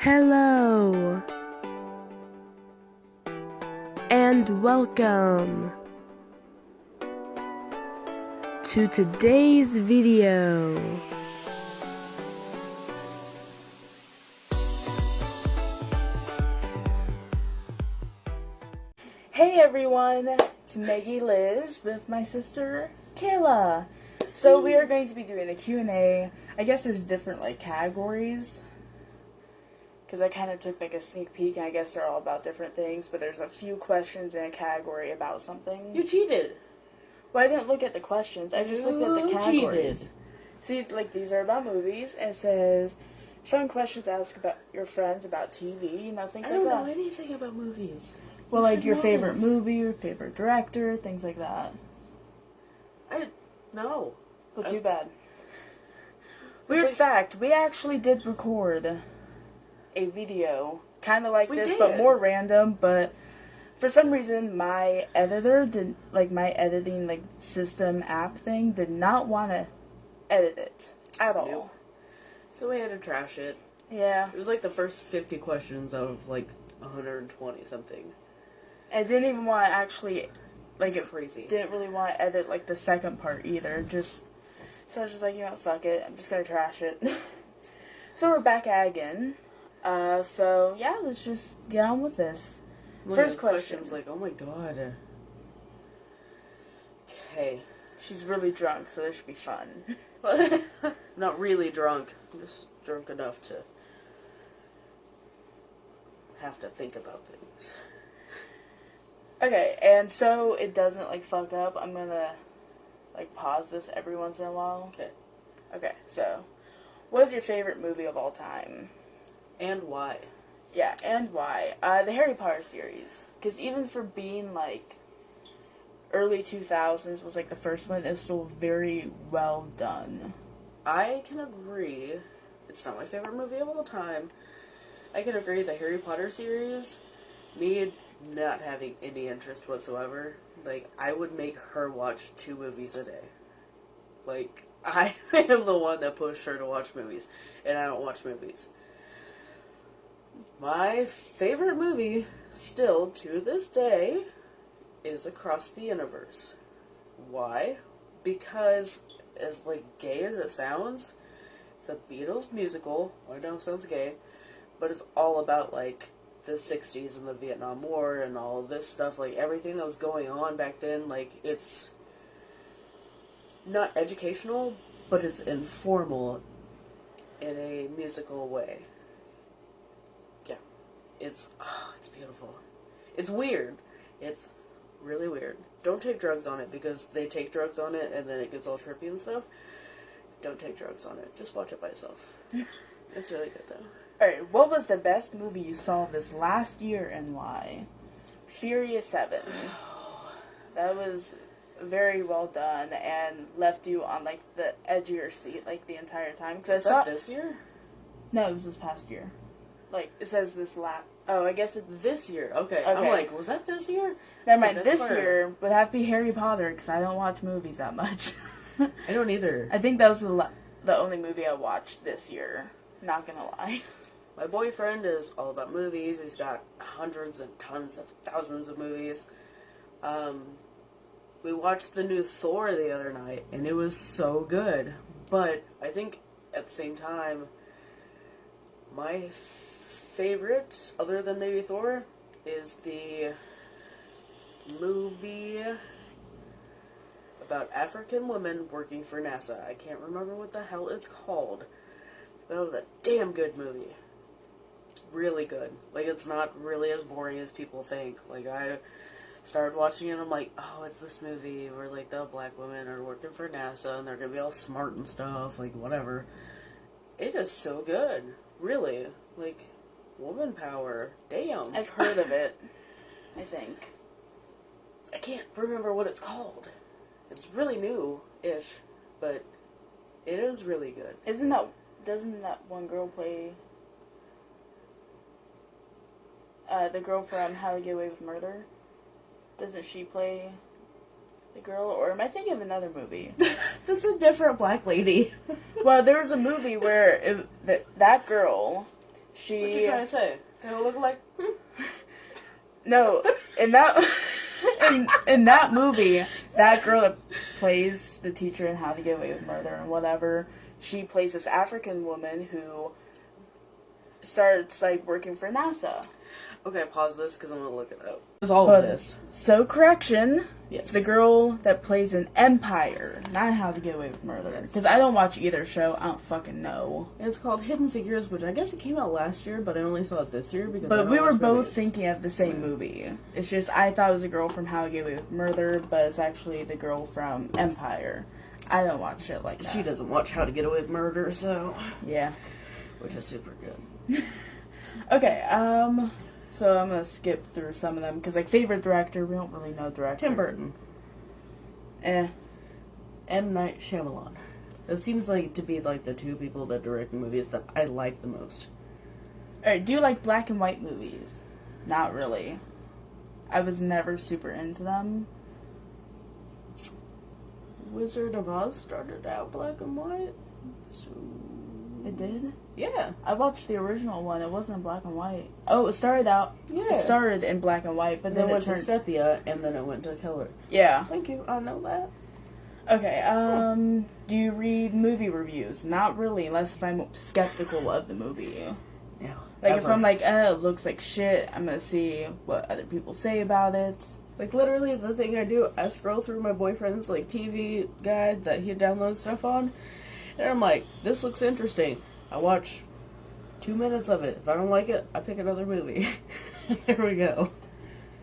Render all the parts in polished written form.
Hello and welcome to today's video. Hey everyone, it's Maggie Liz with my sister Kayla. So we are going to be doing a Q&A. I guess there's different categories, because I kind of took a sneak peek, and I guess they're all about different things, but there's a few questions in a category about something. You cheated. Well, I didn't look at the questions, I just looked at the categories. See, these are about movies, and it says, fun questions to ask about your friends about TV, things like that. I don't know anything about movies. Well, your favorite movie, your favorite director, things like that. No. Well, too bad. Weird fact, we actually did record a video, kind of like this, but more random, but for some reason my editor didn't, my editing system app thing did not want to edit it at all. Nope. So we had to trash it. Yeah. It was the first 50 questions out of 120 something. I didn't even want to actually, it's crazy. Didn't really want to edit the second part either, so I was just fuck it, I'm just gonna trash it. So we're back at again. So yeah, let's just get on with this. First question. Oh my god. Okay. She's really drunk, so this should be fun. I'm not really drunk. I'm just drunk enough to have to think about things. Okay, and so it doesn't fuck up, I'm gonna pause this every once in a while. Okay. Okay, so what is your favorite movie of all time? And why? Yeah, and why? The Harry Potter series. Because even for being early 2000s was the first one, it was still very well done. I can agree. It's not my favorite movie of all time. I can agree the Harry Potter series, me not having any interest whatsoever, I would make her watch 2 movies a day. I am the one that pushed her to watch movies, and I don't watch movies. My favorite movie, still to this day, is Across the Universe. Why? Because, as gay as it sounds, it's a Beatles musical. I know it sounds gay, but it's all about the 60s and the Vietnam War and all of this stuff, everything that was going on back then. It's not educational, but it's informal in a musical way. Yeah. It's beautiful. It's weird. It's really weird. Don't take drugs on it, because they take drugs on it and then it gets all trippy and stuff. Don't take drugs on it. Just watch it by yourself. It's really good, though. Alright, what was the best movie you saw this last year and why? Furious 7. That was very well done and left you on the edge of your seat the entire time. Was that this year? No, it was this past year. It says this last. Oh, I guess it's this year. Okay. I'm was that this year? Never mind. This year would have to be Harry Potter, because I don't watch movies that much. I don't either. I think that was the only movie I watched this year. Not gonna lie. My boyfriend is all about movies. He's got hundreds and tons of thousands of movies. We watched the new Thor the other night, and it was so good. But I think at the same time, my favorite, other than maybe Thor, is the movie about African women working for NASA. I can't remember what the hell it's called, but it was a damn good movie. Really good. It's not really as boring as people think. I started watching it, and I'm oh, it's this movie where, the black women are working for NASA, and they're gonna be all smart and stuff, whatever. It is so good. Really. Woman power. Damn. I've heard of it, I think. I can't remember what it's called. It's really new-ish, but it is really good. Doesn't that one girl play the girl from How to Get Away with Murder? Doesn't she play the girl? Or am I thinking of another movie? That's a different black lady. Well, there was a movie where that girl, She... What you trying to say? They all look like... No, in that... in that movie, that girl that plays the teacher in How to Get Away with Murder and whatever, she plays this African woman who starts, like, working for NASA. Okay, pause this because I'm going to look it up. There's all of this. So, correction. Yes. The girl that plays in Empire, not How to Get Away with Murder. Because I don't watch either show. I don't fucking know. It's called Hidden Figures, which I guess it came out last year, but I only saw it this year because. But we were both thinking of the same movie. It's just I thought it was a girl from How to Get Away with Murder, but it's actually the girl from Empire. I don't watch shit like that. She doesn't watch How to Get Away with Murder, so yeah, which is super good. Okay, so I'm gonna skip through some of them because, like, favorite director, we don't really know director. Tim Burton. M. Night Shyamalan. That seems like to be like the two people that direct movies that I like the most. Alright, do you like black and white movies? Not really. I was never super into them. Wizard of Oz started out black and white. So... It did? Yeah. I watched the original one. It wasn't black and white. Oh, it started out... Yeah. It started in black and white, but then it went it turned... to sepia, and then it went to color. Yeah. Thank you. I know that. Okay, do you read movie reviews? Not really, unless if I'm skeptical of the movie. No. Like, if I'm like, it looks like shit, I'm gonna see what other people say about it. Like, literally, the thing I do, I scroll through my boyfriend's, like, TV guide that he downloads stuff on, and I'm like, this looks interesting. I watch 2 minutes of it. If I don't like it, I pick another movie. There we go.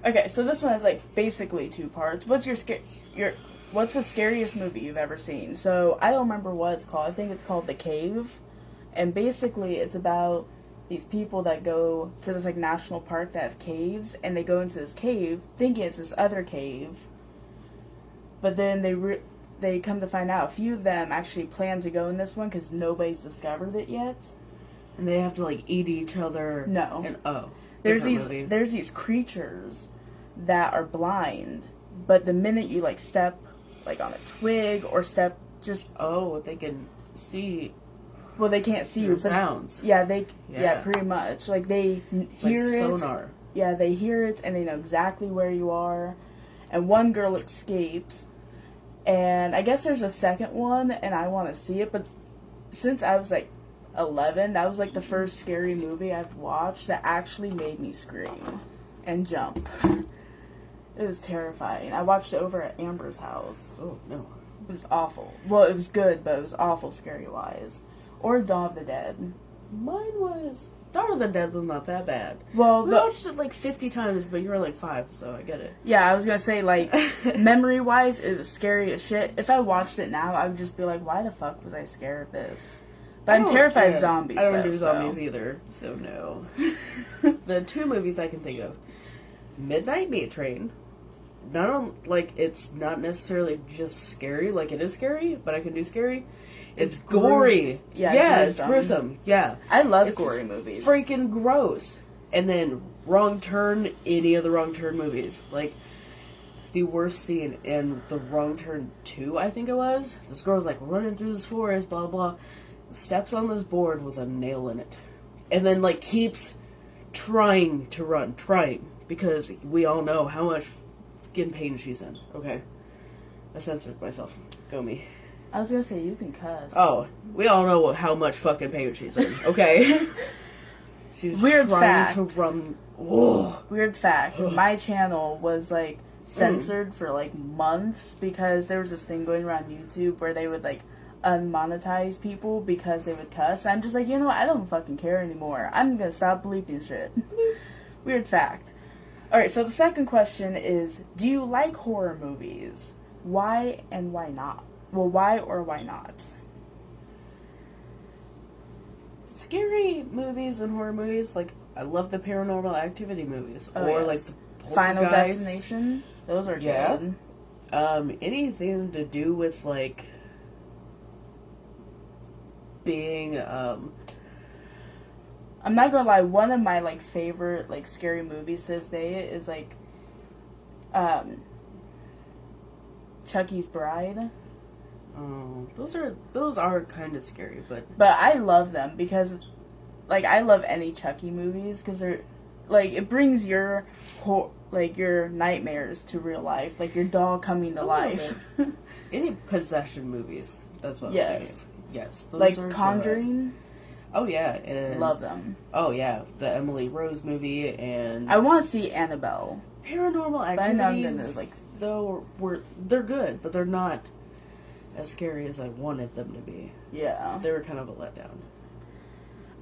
Okay, so this one is, like, basically 2 parts. What's what's the scariest movie you've ever seen? So, I don't remember what it's called. I think it's called The Cave. And basically, it's about these people that go to this, like, national park that have caves. And they go into this cave, thinking it's this other cave. But then they come to find out a few of them actually plan to go in this one because nobody's discovered it yet. And they have to, like, eat each other. No. And, there's these creatures that are blind. But the minute you, like, step... like on a twig or step just they can see. Well, they can't see you, but sounds. Yeah, pretty much. Like they hear like it. Sonar. Yeah, they hear it and they know exactly where you are. And one girl escapes, and I guess there's a second one, and I want to see it. But since I was like 11, that was like the first scary movie I've watched that actually made me scream and jump. It was terrifying. I watched it over at Amber's house. Oh, no. It was awful. Well, it was good, but it was awful scary-wise. Or Dawn of the Dead. Mine was... Dawn of the Dead was not that bad. Well, we watched it like 50 times, but you were like 5, so I get it. Yeah, I was gonna say, like, memory-wise, it was scary as shit. If I watched it now, I would just be like, why the fuck was I scared of this? But I'm terrified of zombies, I don't do zombies either, so no. The 2 movies I can think of. Midnight Meat Train. It's not necessarily just scary, like it is scary, but I can do scary. It's gory. Yeah, it's gruesome. Yeah. I love gory movies. Freaking gross. And then Wrong Turn, any of the Wrong Turn movies. Like, the worst scene in the Wrong Turn 2, I think it was. This girl's like running through this forest, blah, blah. Steps on this board with a nail in it. And then, like, keeps trying to run. Because we all know how much fucking pain she's in. Okay. I censored myself. Go me. I was gonna say, you can cuss. Oh, we all know how much fucking pain she's in. Okay. She's Weird trying fact. to run. Whoa. Weird fact. My channel was, like, censored for, like, months because there was this thing going around YouTube where they would, like, unmonetize people because they would cuss. I'm just like, you know what? I don't fucking care anymore. I'm gonna stop bleeping shit. Weird fact. Alright, so the second question is, do you like horror movies? Why and why not? Well, why or why not? Scary movies and horror movies, like, I love the Paranormal Activity movies. Oh, or, yes. like, the Final Poltergeist. Destination? Those are good. Anything to do with, like, being, I'm not gonna lie, one of my, like, favorite, like, scary movies to this day is, like, Chucky's Bride. Oh, those are kind of scary, but I love them because, like, I love any Chucky movies because they're, like, it brings your your nightmares to real life, like your doll coming to life. Any possession movies, that's what I was thinking. Yes, those like are Conjuring. Good. Oh yeah, and love them. Oh yeah, the Emily Rose movie, and I want to see Annabelle. Paranormal Activities, like they're good, but they're not as scary as I wanted them to be. Yeah, they were kind of a letdown.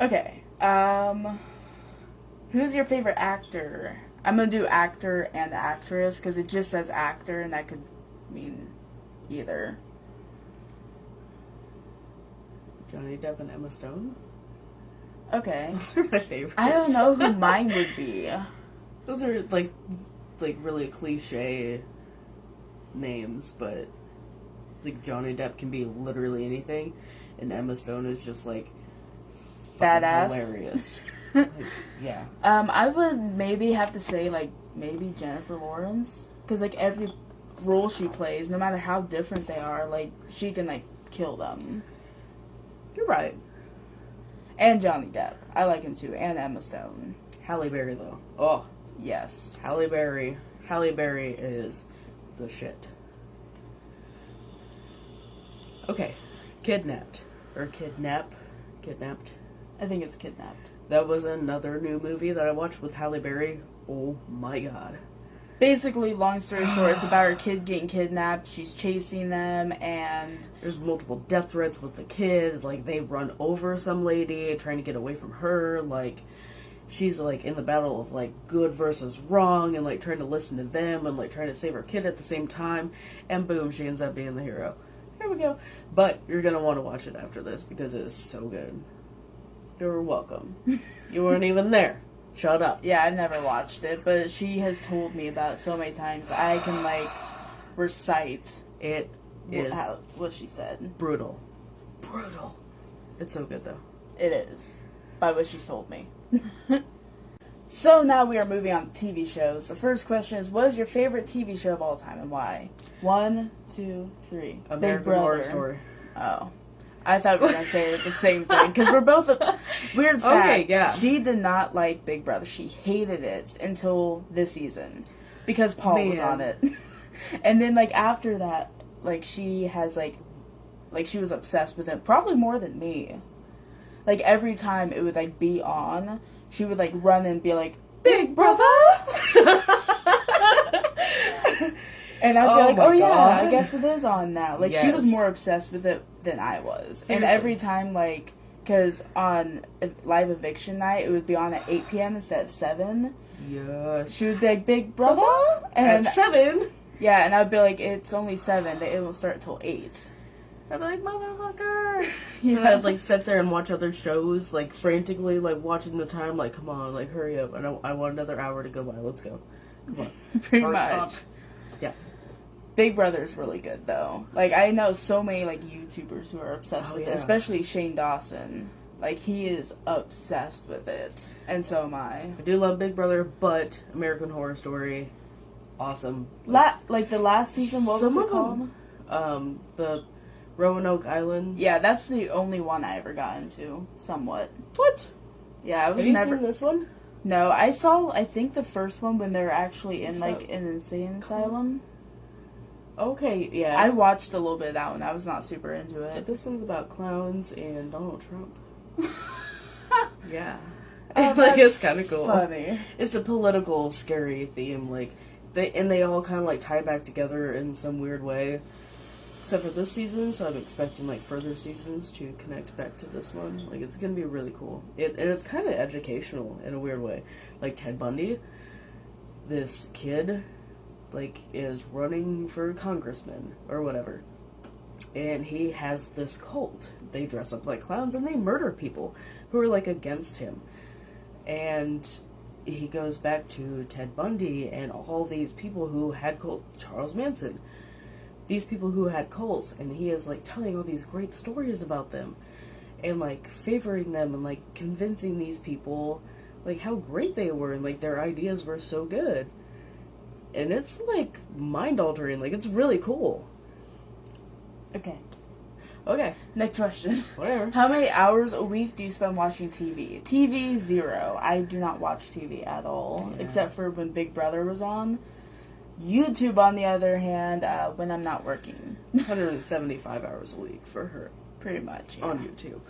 Okay, who's your favorite actor? I'm gonna do actor and actress because it just says actor, and that could mean either. Johnny Depp and Emma Stone. Okay, those are my favorites. I don't know who mine would be. Those are like really cliche names, but like Johnny Depp can be literally anything, and Emma Stone is just like badass, hilarious. Like, yeah. I would maybe have to say like maybe Jennifer Lawrence, because like every role she plays, no matter how different they are, like she can like kill them. You're right. And Johnny Depp, I like him too, and Emma Stone. Halle Berry though. Oh yes, Halle Berry. Halle Berry is the shit. Okay, Kidnapped. Kidnapped. I think it's Kidnapped. That was another new movie that I watched with Halle Berry. Oh my god. Basically, long story short, it's about her kid getting kidnapped. She's chasing them, and there's multiple death threats with the kid. Like, they run over some lady trying to get away from her. Like, she's, like, in the battle of, like, good versus wrong, and, like, trying to listen to them, and, like, trying to save her kid at the same time. And boom, she ends up being the hero. Here we go. But you're gonna want to watch it after this, because it is so good. You're welcome. You weren't even there. Shut up. Yeah, I've never watched it, but she has told me about it so many times. I can, like, recite it is what she said. Brutal. It's so good, though. It is. By what she told me. So now we are moving on to TV shows. The first question is, what is your favorite TV show of all time and why? 1, 2, 3. American Horror Story. Oh. I thought we were going to say the same thing, because we're both weird fact. Okay, yeah. She did not like Big Brother. She hated it until this season, because Paul was on it. And then, like, after that, like, she has, like, she was obsessed with it, probably more than me. Like, every time it would, like, be on, she would, like, run and be like, Big Brother! And I'd be like, oh yeah, God. I guess it is on now. Like, yes. She was more obsessed with it than I was. Seriously. And every time, like, because on live eviction night, it would be on at 8 p.m. instead of 7. Yes. She would be like, Big Brother? And at 7? Yeah, and I'd be like, it's only 7. It won't start till 8. I'd be like, motherfucker! Yeah. So I'd, like, sit there and watch other shows, like, frantically, like, watching the time, like, come on, like, hurry up. I want another hour to go by. Let's go. Come on. Pretty much. Up. Yeah. Big Brother's really good, though. Like, I know so many, like, YouTubers who are obsessed with it, especially Shane Dawson. Like, he is obsessed with it, and so am I. I do love Big Brother, but American Horror Story, awesome. Like, the last season, what was it called? The Roanoke Island. Yeah, that's the only one I ever got into, somewhat. What? Yeah, I was Have you seen this one? No, I think, the first one when they were actually in, like, an insane asylum. Okay, yeah. I watched a little bit of that one. I was not super into it. But this one's about clowns and Donald Trump. Yeah. Oh, like, it's kind of cool. Funny. It's a political, scary theme. Like, they all kind of, like, tie back together in some weird way. Except for this season, so I'm expecting, like, further seasons to connect back to this one. Like, it's gonna be really cool. And it's kind of educational in a weird way. Like, Ted Bundy, this kid, like, is running for congressman or whatever, and he has this cult. They dress up like clowns and they murder people who are, like, against him. And he goes back to Ted Bundy and all these people who had Charles Manson, these people who had cults, and he is, like, telling all these great stories about them and, like, favoring them and, like, convincing these people, like, how great they were and, like, their ideas were so good. And it's, like, mind-altering. Like, it's really cool. Okay. Okay. Next question. Whatever. How many hours a week do you spend watching TV? TV, 0. I do not watch TV at all, except for when Big Brother was on. YouTube, on the other hand, when I'm not working. 175 hours a week for her. Pretty much, yeah. On YouTube.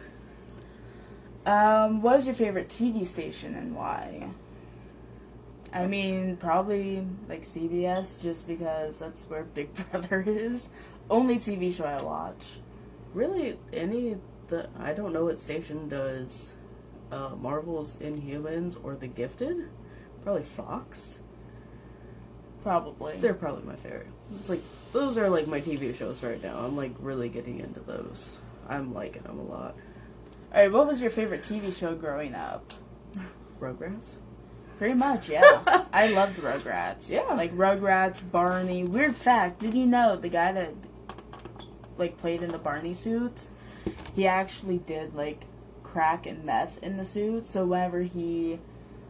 What is your favorite TV station and why? I mean, probably, like, CBS, just because that's where Big Brother is. Only TV show I watch. Really, I don't know what station does Marvel's Inhumans or The Gifted. Probably Fox. Probably. They're probably my favorite. It's like, those are like my TV shows right now. I'm like really getting into those. I'm liking them a lot. Alright, what was your favorite TV show growing up? Rugrats? Pretty much, yeah. I loved Rugrats. Yeah. Like Rugrats, Barney. Weird fact, did you know the guy that like played in the Barney suit, he actually did like crack and meth in the suit, so whenever he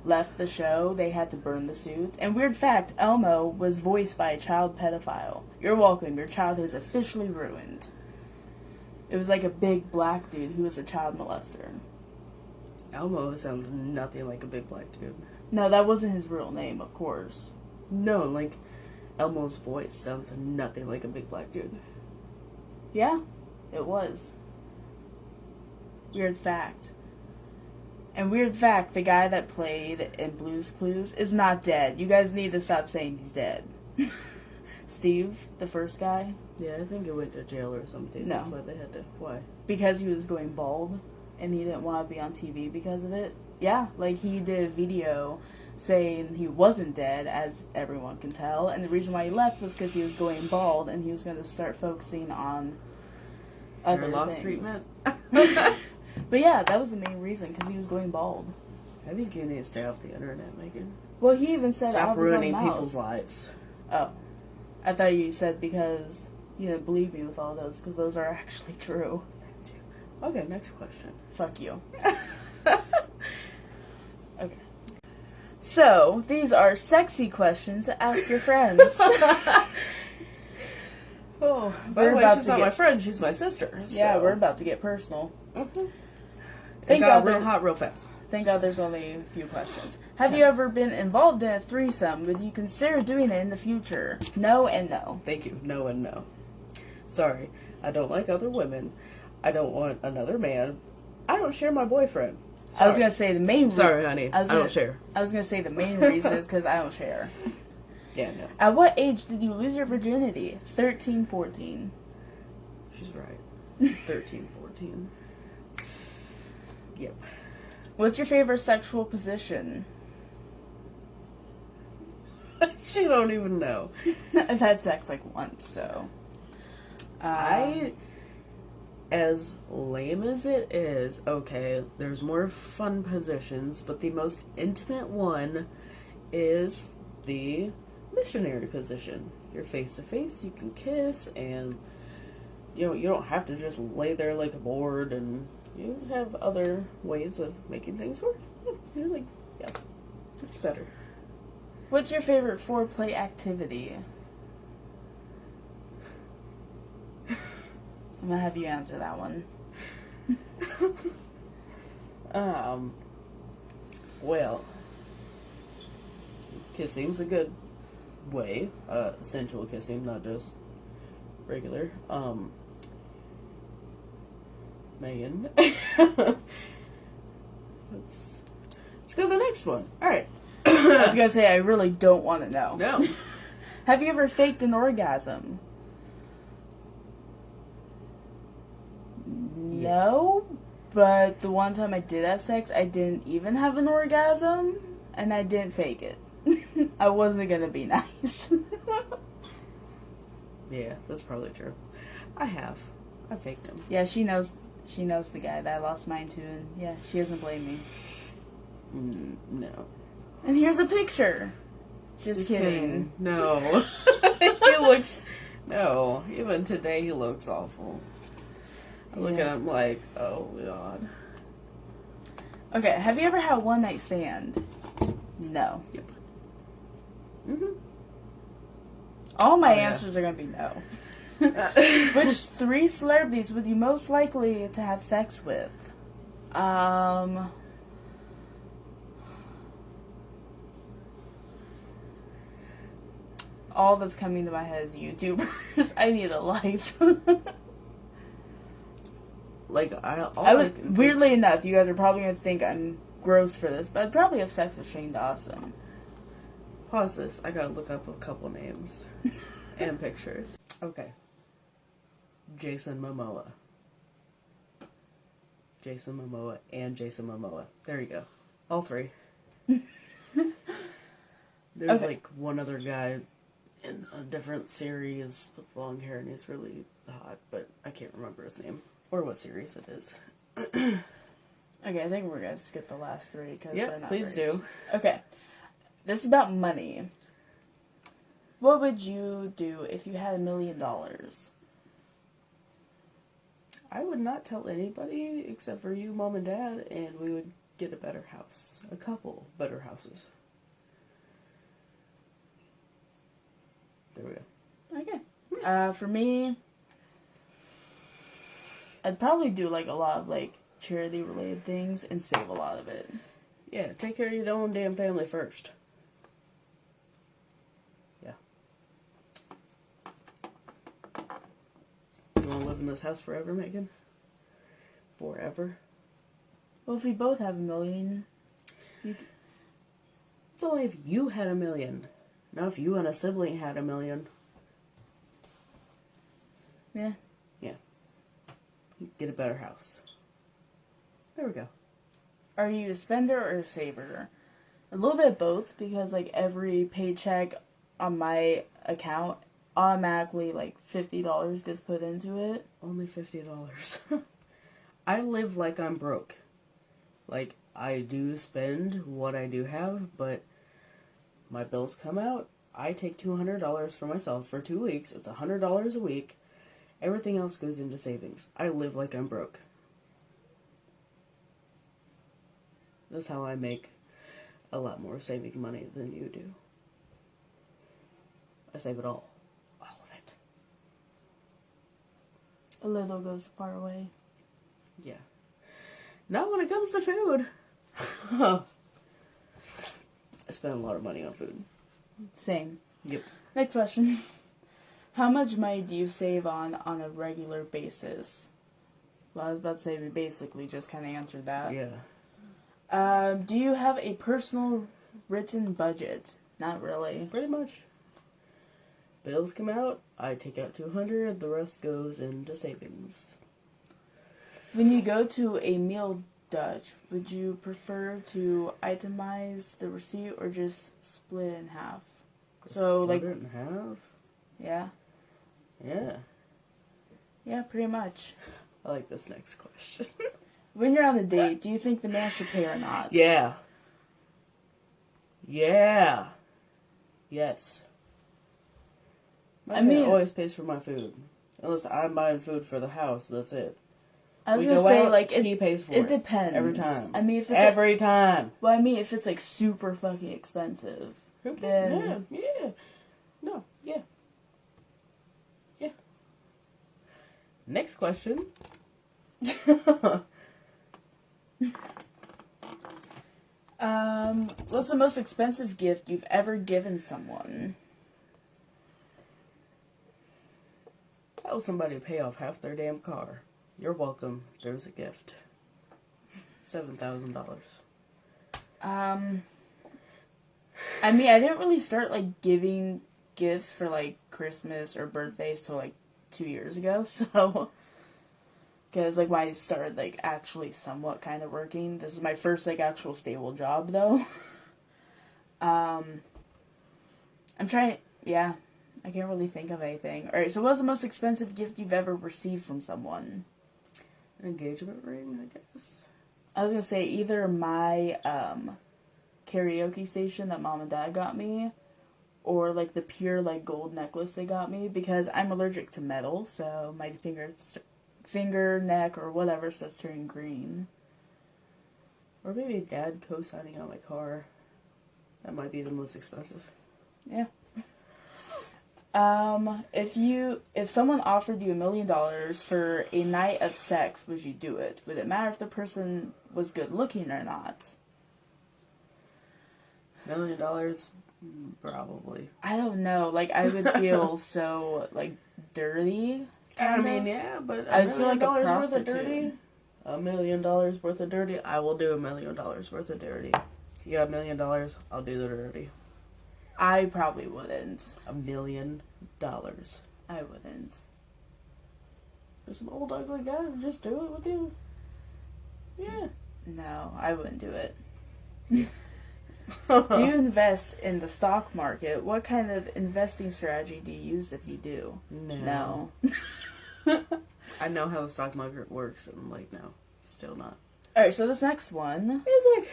left the show, they had to burn the suits. And weird fact, Elmo was voiced by a child pedophile. You're welcome, your childhood is officially ruined. It was like a big black dude who was a child molester. Elmo sounds nothing like a big black dude. No, that wasn't his real name, of course. No, like, Elmo's voice sounds nothing like a big black dude. Yeah, it was. Weird fact. And weird fact, the guy that played in Blue's Clues is not dead. You guys need to stop saying he's dead. Steve, the first guy. Yeah, I think he went to jail or something. No. That's why they had to... Why? Because he was going bald, and he didn't want to be on TV because of it. Yeah, like, he did a video saying he wasn't dead, as everyone can tell, and the reason why he left was because he was going bald, and he was going to start focusing on other Hair loss things. treatment? But yeah, that was the main reason, because he was going bald. I think you need to stay off the internet, Megan. Well, he even said stop out of his own ruining mouth. people's lives. Oh. I thought you said because you didn't believe me with all those, because those are actually true. Okay, next question. Fuck you. Okay. So, these are sexy questions to ask your friends. Oh, by the way, she's not my friend, she's my sister. Yeah, so. we're about to get personal. Mm-hmm. Thank it got God real hot real fast. Thank God there's only a few questions. Have you ever been involved in a threesome? Would you consider doing it in the future? No and no. Thank you. No and no. Sorry. I don't like other women. I don't want another man. I don't share my boyfriend. Sorry. I was going to say the main Sorry, honey. I don't share. I was going to say the main reason is because I don't share. Yeah, no. At what age did you lose your virginity? 13, 14. She's right. 13, 14. Yep. What's your favorite sexual position? She don't even know. I've had sex like once, so. As lame as it is, okay, there's more fun positions, but the most intimate one is the missionary position. You're face to face, you can kiss, and you don't have to just lay there like a board, and you have other ways of making things work. Yeah, it's better. What's your favorite foreplay activity? I'm gonna have you answer that one. Well, kissing's a good way. Sensual kissing, not just regular. Megan. Let's go to the next one. Alright. I was gonna say, I really don't want to know. No. Have you ever faked an orgasm? No, but the one time I did have sex, I didn't even have an orgasm, and I didn't fake it. I wasn't gonna be nice. Yeah, that's probably true. I faked him. Yeah, she knows the guy that I lost mine to, and yeah, she doesn't blame me. No. And here's a picture. Just kidding. No. He looks... No. Even today he looks awful. I look at him like, oh God. Okay, have you ever had a one night stand? No. Yep. Mm-hmm. All my answers are gonna be no. Which 3 celebrities would you most likely to have sex with? All that's coming to my head is YouTubers. I need a life. Weirdly enough, you guys are probably gonna think I'm gross for this, but I'd probably have sex with Shane Dawson. Pause this. I gotta look up a couple names and pictures. Okay. Jason Momoa. Jason Momoa and Jason Momoa. There you go. All 3. There's like one other guy in a different series with long hair and he's really hot, but I can't remember his name or what series it is. Okay, I think we're gonna skip the last 3 because they're not please do. Okay, this is about money. What would you do if you had $1 million? I would not tell anybody except for you, Mom and Dad, and we would get a better house. A couple better houses. There we go. Okay. For me, I'd probably do like a lot of like charity related things and save a lot of it. Yeah, take care of your own damn family first. Yeah. You want to live in this house forever, Megan? Forever? Well, if we both have $1 million, it's only if you had $1 million. Now, if you and a sibling had $1 million. Yeah. Yeah. Get a better house. There we go. Are you a spender or a saver? A little bit of both, because like every paycheck on my account, automatically like $50 gets put into it. Only $50. I live like I'm broke. Like, I do spend what I do have, but my bills come out. I take $200 for myself for 2 weeks. It's $100 a week. Everything else goes into savings. I live like I'm broke. That's how I make a lot more saving money than you do. I save it all. All of it. A little goes far away. Yeah. Not when it comes to food. I spend a lot of money on food. Same. Yep. Next question. How much money do you save on a regular basis? Well, I was about to say we basically just kind of answered that. Yeah. Do you have a personal written budget? Not really. Pretty much. Bills come out, I take out $200, the rest goes into savings. When you go to a meal Dutch, would you prefer to itemize the receipt or just split it in half? So split it in half? Yeah. Yeah. Yeah, pretty much. I like this next question. When you're on a date, do you think the man should pay or not? Yeah. Yeah. Yes. My man always pays for my food. Unless I'm buying food for the house, that's it. I was gonna say, like, he pays for it. It depends. Every time. I mean, if it's every time. Well, I mean, if it's like super fucking expensive, then yeah. No, yeah. Yeah. Next question. What's the most expensive gift you've ever given someone? Tell somebody to pay off half their damn car. You're welcome. There's a gift. $7,000. I mean, I didn't really start, like, giving gifts for, like, Christmas or birthdays till, like, 2 years ago, so... Because, like, when I started, like, actually somewhat kind of working, this is my first, like, actual stable job, though. I'm trying... Yeah, I can't really think of anything. Alright, so what's the most expensive gift you've ever received from someone? An engagement ring, I guess. I was gonna say either my karaoke station that Mom and Dad got me, or like the pure like gold necklace they got me, because I'm allergic to metal, so my finger, neck, or whatever starts turning green. Or maybe Dad co-signing on my car. That might be the most expensive. Yeah. If someone offered you $1 million for a night of sex, would you do it? Would it matter if the person was good looking or not? $1 million? Probably. I don't know. Like, I would feel so, like, dirty. I mean, yeah, but I would feel like a prostitute. $1 million worth of dirty? I will do $1 million worth of dirty. If you got $1 million, I'll do the dirty. I probably wouldn't. $1 million. I wouldn't. There's some old ugly guy who just do it with you. Yeah. No, I wouldn't do it. Do you invest in the stock market? What kind of investing strategy do you use if you do? No. I know how the stock market works, and I'm like, no, still not. Alright, so this next one. Music.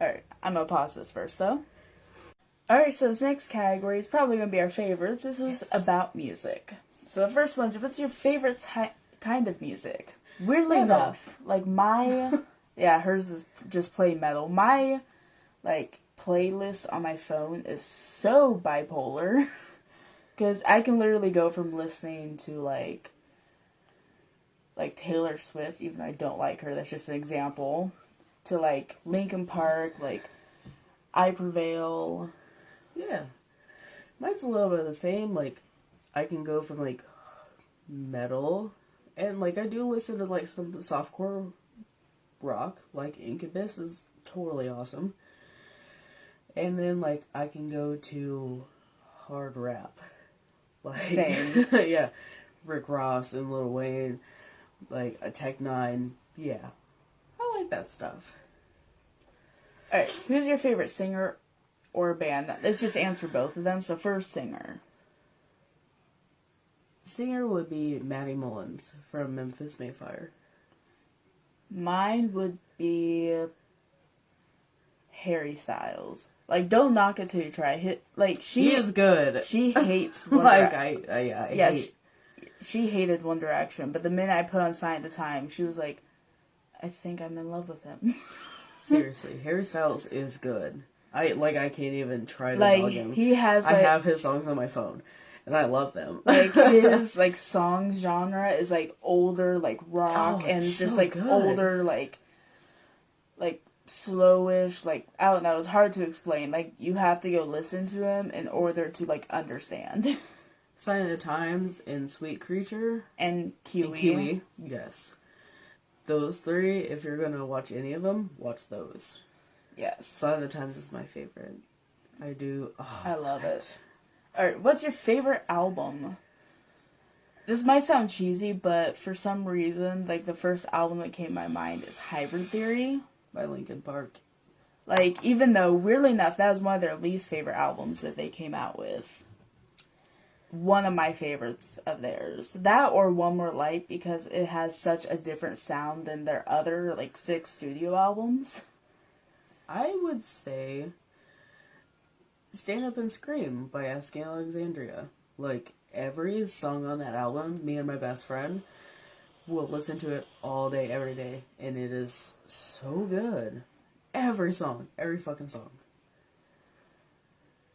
Alright, I'm gonna pause this first, though. Alright, so this next category is probably gonna be our favorites. This is about music. So the first one's, what's your favorite kind of music? Weirdly enough, like my... yeah, hers is just plain metal. My, like, playlist on my phone is so bipolar. Because I can literally go from listening to, like Taylor Swift, even though I don't like her, that's just an example, to, like, Linkin Park, like, I Prevail. Yeah. Mine's a little bit of the same. Like, I can go from, like, metal, and, like, I do listen to, like, some softcore rock, like Incubus is totally awesome. And then, like, I can go to hard rap. Like, same. Yeah. Rick Ross and Lil Wayne, like, a Tech Nine. Yeah. I like that stuff. Alright, who's your favorite singer or band? Let's just answer both of them. So first, singer. Singer would be Maddie Mullins from Memphis Mayfire. Mine would be Harry Styles. Like, don't knock it till you try. She is good. She hates One like Direction. She hated One Direction, but the minute I put on Sign of the Time, she was like, I think I'm in love with him. Seriously, Harry Styles is good. I can't even try to dog him. He has, I have his songs on my phone, and I love them. Like, his, like, song genre is, like, older, like, rock, and just, like, good. older, like, slowish, like, I don't know, it's hard to explain. Like, you have to go listen to him in order to, like, understand. Sign of the Times and Sweet Creature. And Kiwi. Kiwi, yes. Those three, if you're gonna watch any of them, watch those. Yes. Sign of the Times is my favorite. I do. Oh, I love it. Alright, what's your favorite album? This might sound cheesy, but for some reason, like, the first album that came to my mind is Hybrid Theory. By Linkin Park. Like, even though, weirdly enough, that was one of their least favorite albums that they came out with. One of my favorites of theirs. That or One More Light, because it has such a different sound than their other, like, 6 studio albums. I would say Stand Up and Scream by Asking Alexandria. Like, every song on that album, me and my best friend will listen to it all day, every day, and it is so good. Every song. Every fucking song.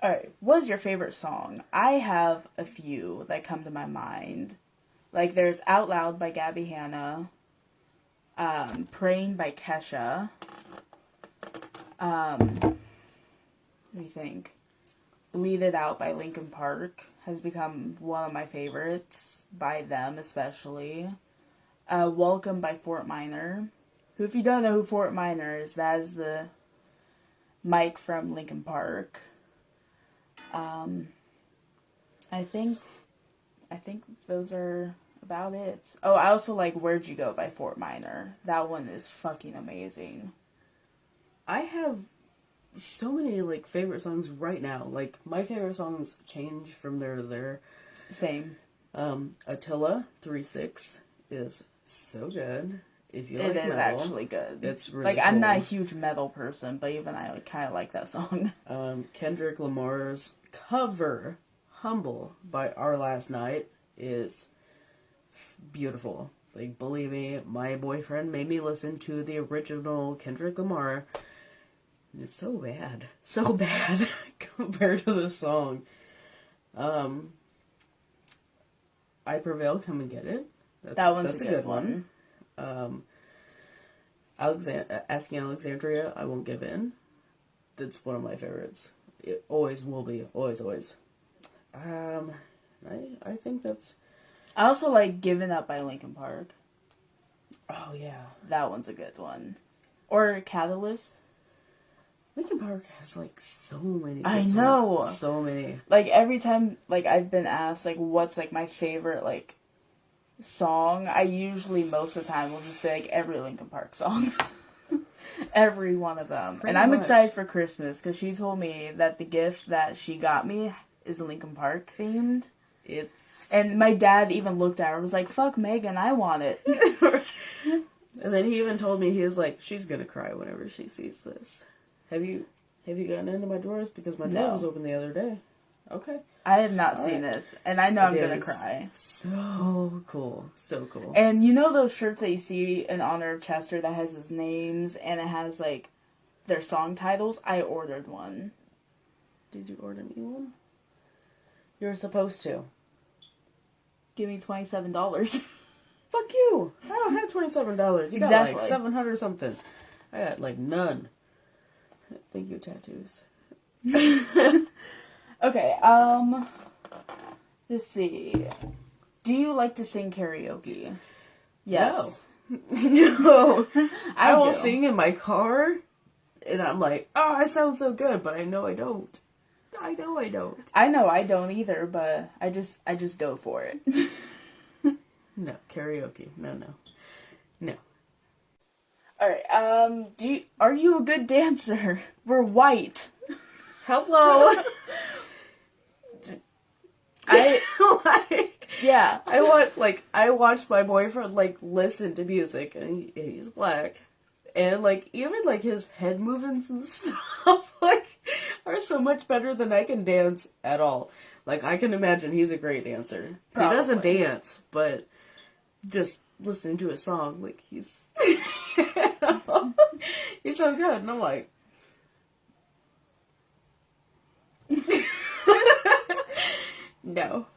Alright, what is your favorite song? I have a few that come to my mind. Like, there's Out Loud by Gabby Hanna, Praying by Kesha, let me think, Bleed It Out by Linkin Park has become one of my favorites, by them especially. Welcome by Fort Minor, who, if you don't know who Fort Minor is, that is the Mike from Linkin Park. I think those are about it. Oh, I also like Where'd You Go by Fort Minor. That one is fucking amazing. I have so many, like, favorite songs right now. Like, my favorite songs change from there to there. Same. Attila 3-6 is so good. If you like it is metal, actually good. It's really like, cool. I'm not a huge metal person, but even I kind of like that song. Kendrick Lamar's cover, Humble, by Our Last Night, is beautiful. Like, believe me, my boyfriend made me listen to the original Kendrick Lamar. It's so bad. So bad compared to the song. I Prevail, Come and Get It. That one's a good one. Asking Alexandria, I Won't Give In. That's one of my favorites. It always will be. Always, always. I think that's... I also like Given Up by Linkin Park. Oh, yeah. That one's a good one. Or Catalyst. Linkin Park has, like, so many good I songs. know. So many. Like, every time, like, I've been asked, like, what's, like, my favorite, like, song, I usually, most of the time, will just be, like, every Linkin Park song. Every one of them. Pretty and I'm much. excited for Christmas, because she told me that the gift that she got me is Linkin Park themed. And my dad even looked at her and was like, fuck Megan, I want it. And then he even told me, he was like, she's gonna cry whenever she sees this. Have you gotten into my drawers? Because my drawer was open the other day. Okay. I have not seen it, and I know I'm gonna cry. So cool. So cool. And you know those shirts that you see in honor of Chester that has his names, and it has, like, their song titles? I ordered one. Did you order me one? You were supposed to. Give me $27. Fuck you. I don't have $27. You got like 700 something. I got like none. Thank you, tattoos. Okay, let's see. Do you like to sing karaoke? Yes. No. I will do. sing in my car, and I'm like, oh, I sound so good, but I know I don't. I know I don't either, but I just go for it. No, karaoke. No. Alright, are you a good dancer? We're white. Hello. Yeah. I watched my boyfriend, like, listen to music, and he's black. And, like, even, like, his head movements and stuff, like, are so much better than I can dance at all. Like, I can imagine he's a great dancer. Probably. He doesn't dance, but just listening to his song, like, he's... he's so good, and I'm like... No.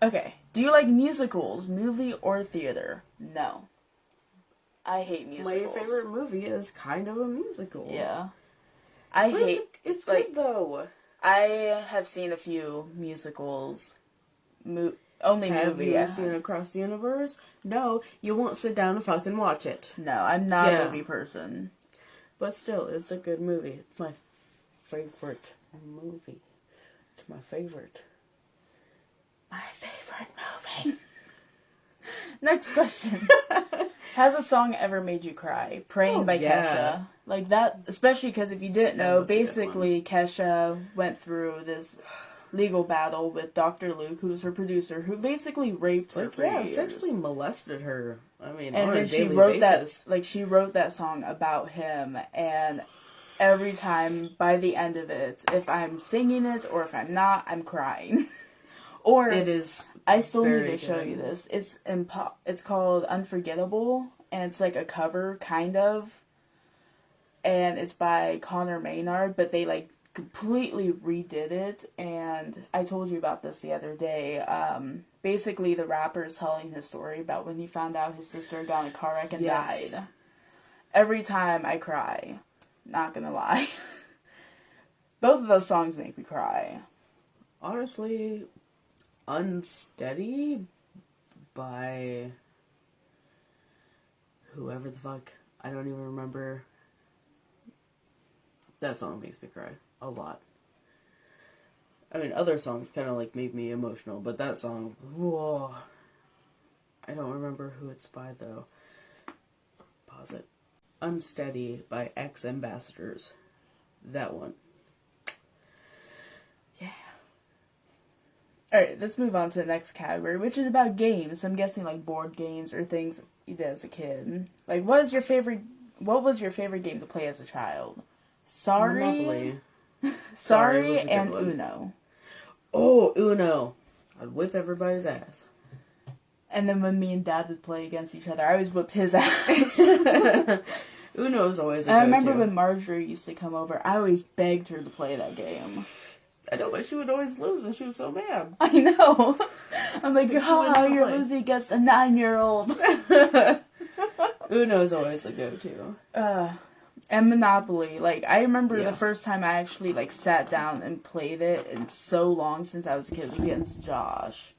Okay. Do you like musicals, movie or theater? No. I hate musicals. My favorite movie is kind of a musical. Yeah. It's like, good though. I have seen a few musicals. Only have movie. Have you seen Across the Universe? No, you won't sit down and fucking watch it. No, I'm not a movie person. But still, it's a good movie. It's my favorite movie. It's my favorite. My favorite movie. Next question. Has a song ever made you cry? Praying by Kesha. Like that, especially because if you didn't know, basically Kesha went through this legal battle with Dr. Luke, who's her producer, who basically raped her for years. Sexually molested her. I mean, and on then a daily basis. she wrote that song about him, and every time, by the end of it, if I'm singing it or if I'm not, I'm crying. Or it is. I still need to show you this. It's called Unforgettable, and it's like a cover, kind of. And it's by Connor Maynard, but they like completely redid it. And I told you about this the other day. Basically, the rapper is telling his story about when he found out his sister got in a car wreck and died. Every time I cry, not gonna lie. Both of those songs make me cry. Honestly, Unsteady by whoever the fuck, I don't even remember. That song makes me cry a lot. I mean, other songs kind of like made me emotional, but that song, whoa. I don't remember who it's by though. Pause it. Unsteady by X Ambassadors. That one. Alright, let's move on to the next category, which is about games. I'm guessing like board games or things you did as a kid. Like, what was your favorite game to play as a child? Sorry and Uno. Oh, Uno. I'd whip everybody's ass. And then when me and Dad would play against each other, I always whipped his ass. Uno's always a go-to. I remember when Marjorie used to come over, I always begged her to play that game. I know, but she would always lose, and she was so mad. I know. I'm like, oh, you're losing against a 9-year-old. Uno's always a go-to. And Monopoly. Like, I remember the first time I actually, like, sat down and played it, and so long since I was a kid, was against Josh.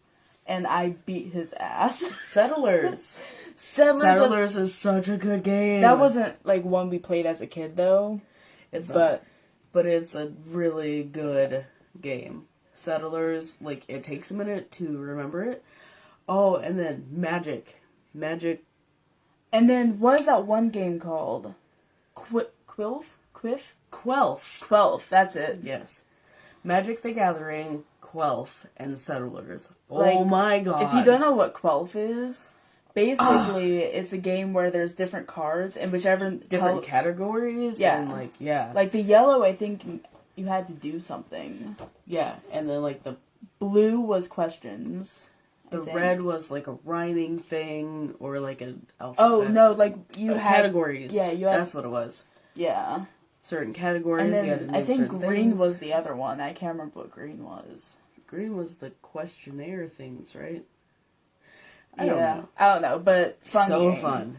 And I beat his ass. Settlers. Settlers is such a good game. That wasn't, like, one we played as a kid, though. But it's a really good game. Settlers, like, it takes a minute to remember it. Oh, and then Magic. And then, what is that one game called? Quelf, that's it. Yes. Magic the Gathering, Quelf, and Settlers. Like, oh my god. If you don't know what Quelf is, basically it's a game where there's different cards and whichever... Different categories? Yeah. And like, yeah. Like the yellow, I think you had to do something. Yeah, and then like the... Blue was questions. The red was like a rhyming thing or like an alphabet. Oh, no, like you had... Categories. Yeah, you had... That's what it was. Yeah. Certain categories. And then you had to name I think green things. was the other one. I can't remember what green was. Green was the questionnaire things, right? I don't know, but fun so game. Fun.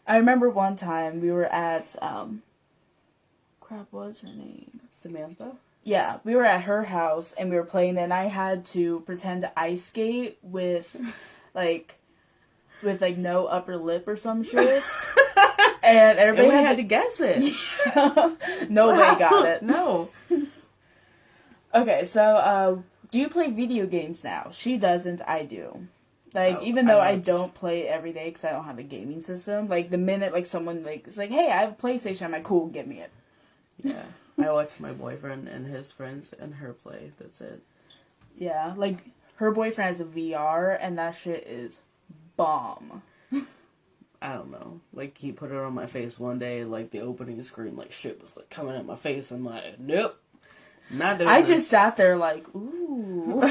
I remember one time we were at, crap, what was her name? Samantha? Yeah, we were at her house and we were playing and I had to pretend to ice skate with no upper lip or some shit. And everybody had to guess it. Nobody got it. No. Okay, so, do you play video games now? She doesn't, I do. Like, even though I don't play it every day because I don't have a gaming system, like, the minute, like, someone, like, is like, hey, I have a PlayStation, I'm like, cool, give me it. Yeah. I watch my boyfriend and his friends and her play. That's it. Yeah, like, her boyfriend has a VR, and that shit is bomb. I don't know. Like, he put it on my face one day, like, the opening screen, like, shit was, like, coming at my face. I'm like, nope. Not doing I this. just sat there like, ooh.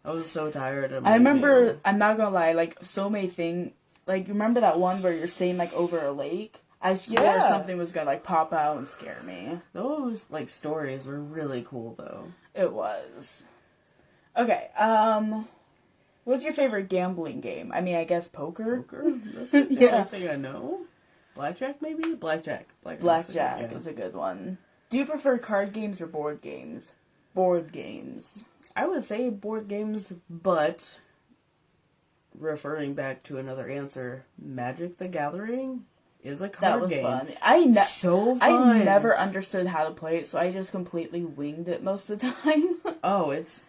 I was so tired. I remember, I'm not gonna lie, like, so many things, like, remember that one where you're saying, like, over a lake? I swore something was gonna, like, pop out and scare me. Those, like, stories were really cool, though. It was. Okay, what's your favorite gambling game? I mean, I guess poker? Poker? That's the only thing I know. Blackjack, maybe? Blackjack. Blackjack is a good one. Do you prefer card games or board games? Board games. I would say board games, but referring back to another answer, Magic the Gathering is a card game. That was fun. So fun. I never understood how to play it, so I just completely winged it most of the time. Oh, it's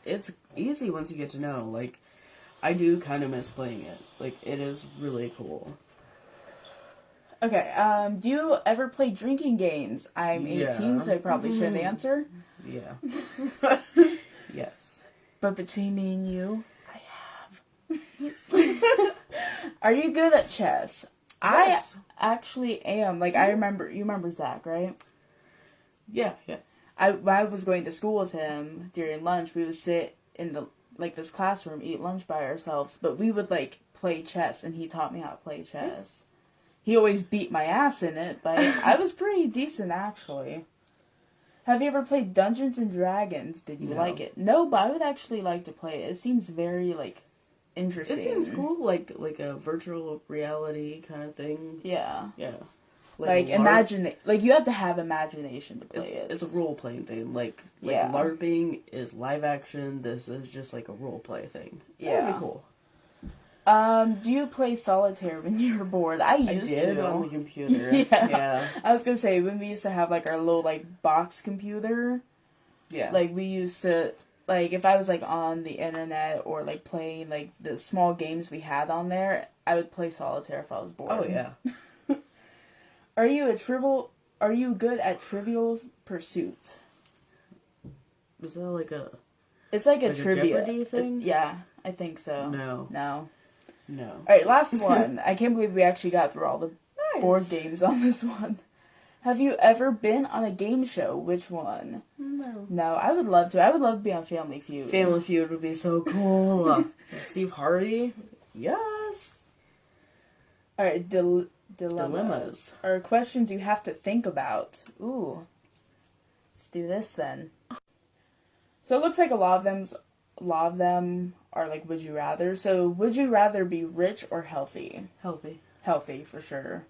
easy once you get to know. Like, I do kind of miss playing it. Like, it is really cool. Okay, do you ever play drinking games? I'm 18, so I probably shouldn't answer. Yeah. Yes. But between me and you, I have. Are you good at chess? Yes. I actually am. Like, you remember Zach, right? Yeah. When I was going to school with him during lunch, we would sit in this classroom, eat lunch by ourselves, but we would, like, play chess, and he taught me how to play chess. He always beat my ass in it, but I was pretty decent, actually. Have you ever played Dungeons and Dragons? Did you like it? No, but I would actually like to play it. It seems very, like, interesting. It seems cool, like a virtual reality kind of thing. Yeah. Yeah. Like imagine, like, you have to have imagination to play it. It's a role-playing thing. Like LARPing is live action. This is just, like, a role-play thing. Yeah. That'd be cool. Do you play solitaire when you're bored? I used to. On the computer. Yeah. I was gonna say, when we used to have, like, our little, like, box computer. Yeah. Like, we used to, like, if I was, like, on the internet or, like, playing, like, the small games we had on there, I would play solitaire if I was bored. Oh, yeah. Are you good at Trivial Pursuit? Was that like a... It's like a trivia. Jeopardy thing? Yeah, I think so. No. Alright, last one. I can't believe we actually got through all the board games on this one. Have you ever been on a game show? Which one? No, I would love to. I would love to be on Family Feud. Family Feud would be so cool. Steve Harvey? Yes. Alright, dilemmas. Are questions you have to think about. Ooh. Let's do this then. So it looks like a lot of them are like would you rather. So would you rather be rich or healthy? Healthy. Healthy for sure.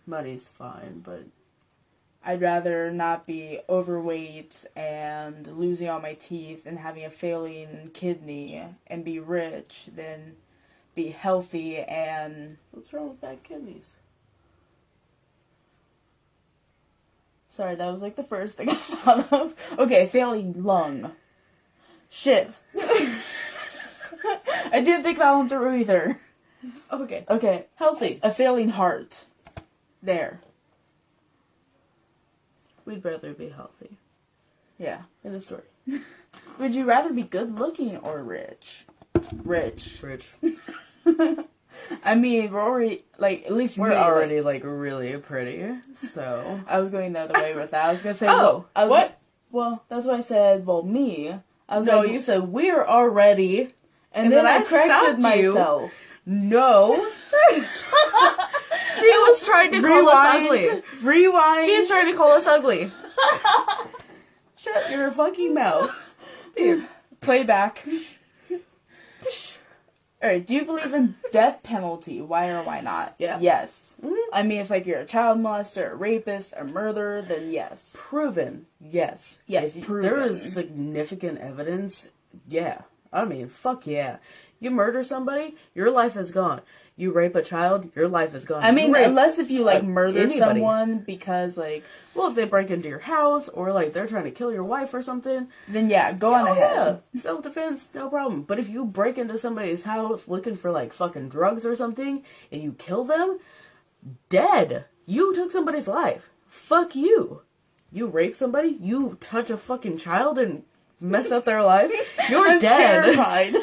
Money's fine, but I'd rather not be overweight and losing all my teeth and having a failing kidney and be rich than be healthy and... What's wrong with bad kidneys? Sorry, that was like the first thing I thought of. Okay, failing lung. Shit. I didn't think that one through either. Okay. Okay. Healthy. A failing heart. There. We'd rather be healthy. Yeah. End of story. Would you rather be good looking or rich? Rich. Rich. I mean, we're already, like, at least we're me, already, like, really pretty, so... I was going the other way with that. I was going to say, what? Well, that's why I said, me. I was no, like, you said, we're already... And then I corrected myself. No. She was trying to call us ugly. Rewind. She's trying to call us ugly. Shut your fucking mouth. Dude. Playback. Alright, do you believe in death penalty? Why or why not? Yeah. Yes. Mm-hmm. I mean, if like you're a child molester, a rapist, a murderer, then yes. Proven. Yes. Yes, if proven. There is significant evidence. Yeah. I mean, fuck yeah. You murder somebody, your life is gone. You rape a child, your life is gone. I mean, unless if you, like, murder anybody. someone because, like... Well, if they break into your house, or, like, they're trying to kill your wife or something... Then, yeah, go on ahead. Yeah. Self-defense, no problem. But if you break into somebody's house looking for, like, fucking drugs or something, and you kill them, dead. You took somebody's life. Fuck you. You rape somebody, you touch a fucking child and mess up their life, you're I'm dead. terrified.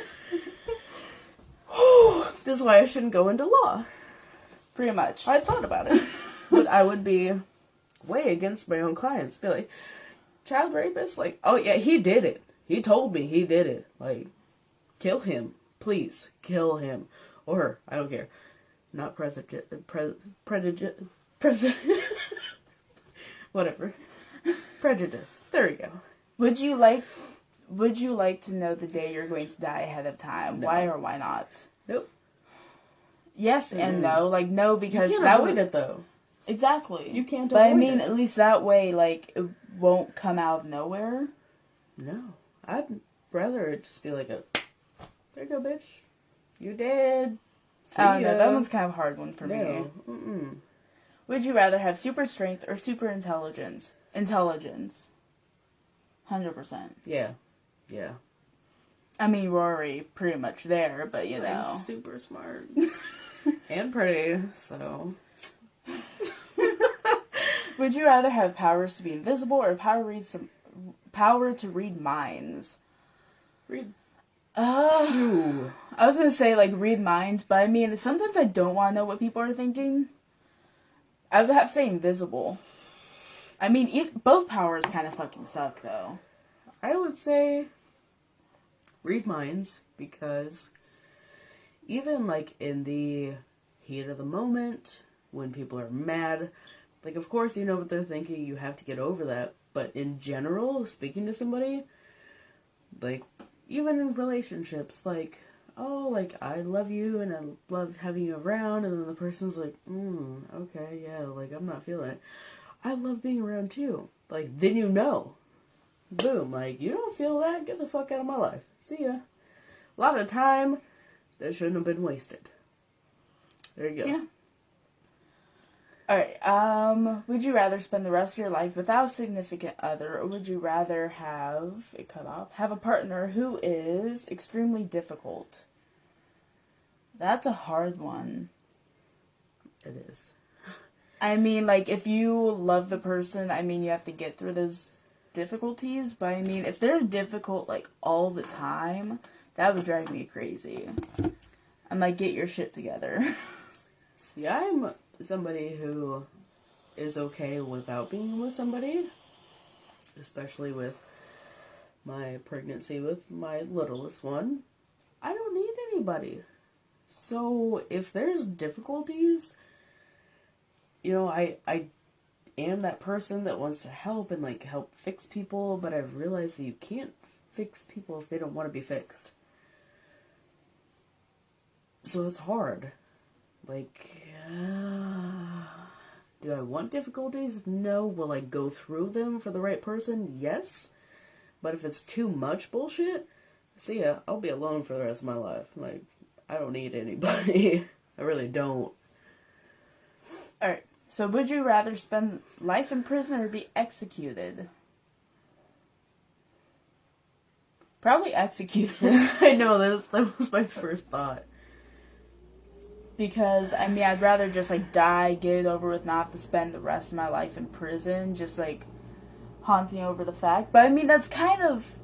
This is why I shouldn't go into law. Pretty much. I thought about it. But I would be way against my own clients. Be like, child rapist? Like, oh yeah, he did it. He told me he did it. Like, kill him. Please, kill him. Or her. I don't care. Not president. Whatever. Prejudice. There we go. Would you like to know the day you're going to die ahead of time? No. Why or why not? Nope. Yes and no. Like, no, because you can't that avoid it, though. Exactly. You can't avoid it. But I mean, it. at least that way, like, it won't come out of nowhere. No. I'd rather it just be like a, there you go, bitch. You dead. I don't know. That one's kind of a hard one for me. Mm-mm. Would you rather have super strength or super intelligence? Intelligence. 100%. Yeah. Yeah. I mean, we're already pretty much there, but you know. I'm super smart. And pretty, so. Would you rather have powers to be invisible or power to read minds? Read. I was gonna say, like, read minds, but I mean, sometimes I don't want to know what people are thinking. I would have to say invisible. I mean, both powers kind of fucking suck, though. I would say read minds, because even, like, in the heat of the moment, when people are mad, like, of course you know what they're thinking, you have to get over that, but in general, speaking to somebody, like, even in relationships, like, oh, like, I love you, and I love having you around, and then the person's like, okay, yeah, like, I'm not feeling it. I love being around, too. Like, then you know. Boom, like, you don't feel that? Get the fuck out of my life. See ya. A lot of time that shouldn't have been wasted. There you go. Yeah. Alright, would you rather spend the rest of your life without a significant other, or would you rather have a partner who is extremely difficult? That's a hard one. It is. I mean, like, if you love the person, I mean, you have to get through those difficulties, but I mean, if they're difficult, like, all the time, that would drive me crazy. I'm like, get your shit together. See, I'm somebody who is okay without being with somebody, especially with my pregnancy with my littlest one. I don't need anybody. So if there's difficulties, you know, am that person that wants to help and, like, help fix people, but I've realized that you can't fix people if they don't want to be fixed. So it's hard. Like, do I want difficulties? No. Will I go through them for the right person? Yes. But if it's too much bullshit, see ya. I'll be alone for the rest of my life. Like, I don't need anybody. I really don't. Alright, so would you rather spend life in prison or be executed? Probably executed. I know, that was my first thought. Because, I mean, I'd rather just, like, die, get it over with, not have to spend the rest of my life in prison, just, like, haunting over the fact. But, I mean, that's kind of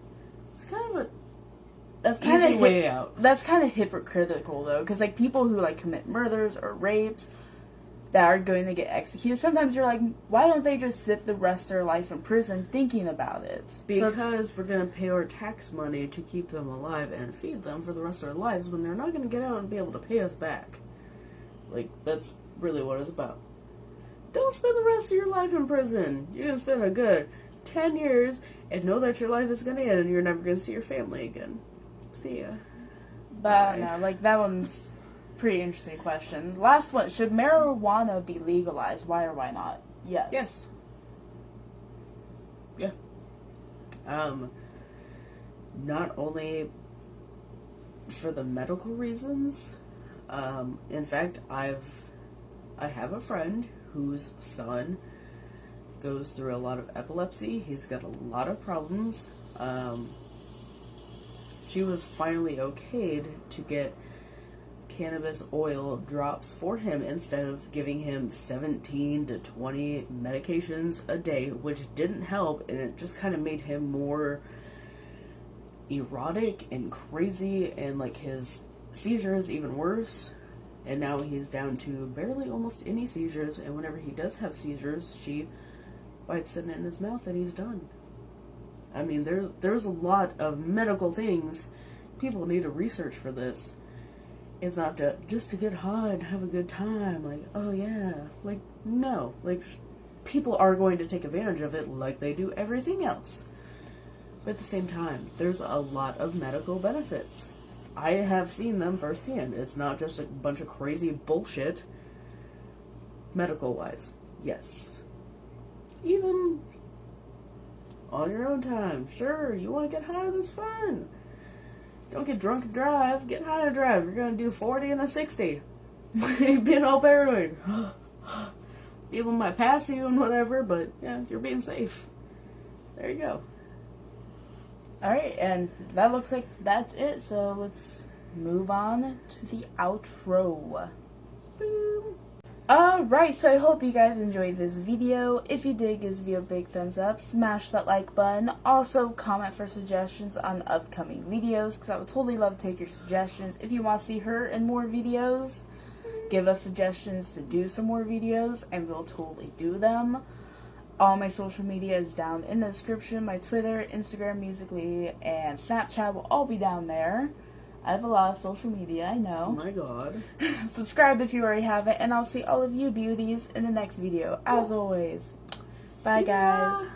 way out. That's kind of hypocritical, though, because, like, people who, like, commit murders or rapes that are going to get executed, sometimes you're like, why don't they just sit the rest of their life in prison thinking about it? Because we're going to pay our tax money to keep them alive and feed them for the rest of their lives when they're not going to get out and be able to pay us back. Like, that's really what it's about. Don't spend the rest of your life in prison. You're going to spend a good 10 years and know that your life is going to end and you're never going to see your family again. See ya. But I don't know, like, that one's pretty interesting question. Last one, should marijuana be legalized? Why or why not? Yes. Yes. Yeah. Not only for the medical reasons, in fact, I have a friend whose son goes through a lot of epilepsy. He's got a lot of problems. She was finally okayed to get cannabis oil drops for him instead of giving him 17 to 20 medications a day, which didn't help, and it just kind of made him more erotic and crazy, and like his seizures even worse. And now he's down to barely almost any seizures, and whenever he does have seizures, she bites it in his mouth and he's done. I mean, there's a lot of medical things. People need to research for this. It's not just to get high and have a good time. Like, oh yeah. Like, no. Like, people are going to take advantage of it like they do everything else. But at the same time, there's a lot of medical benefits. I have seen them firsthand. It's not just a bunch of crazy bullshit. Medical-wise, yes. Even on your own time. Sure, you want to get high, that's fine. Don't get drunk and drive. Get high and drive. You're going to do 40 and a 60. Being all paranoid. People might pass you and whatever, but yeah, you're being safe. There you go. Alright, and that looks like that's it, so let's move on to the outro. Boom. Alright, so I hope you guys enjoyed this video. If you did, give this video a big thumbs up, smash that like button, also comment for suggestions on upcoming videos, because I would totally love to take your suggestions. If you want to see her in more videos, give us suggestions to do some more videos, and we'll totally do them. All my social media is down in the description. My Twitter, Instagram, Musical.ly, and Snapchat will all be down there. I have a lot of social media, I know. Oh my god. Subscribe if you already haven't, and I'll see all of you beauties in the next video. As always. Bye, guys.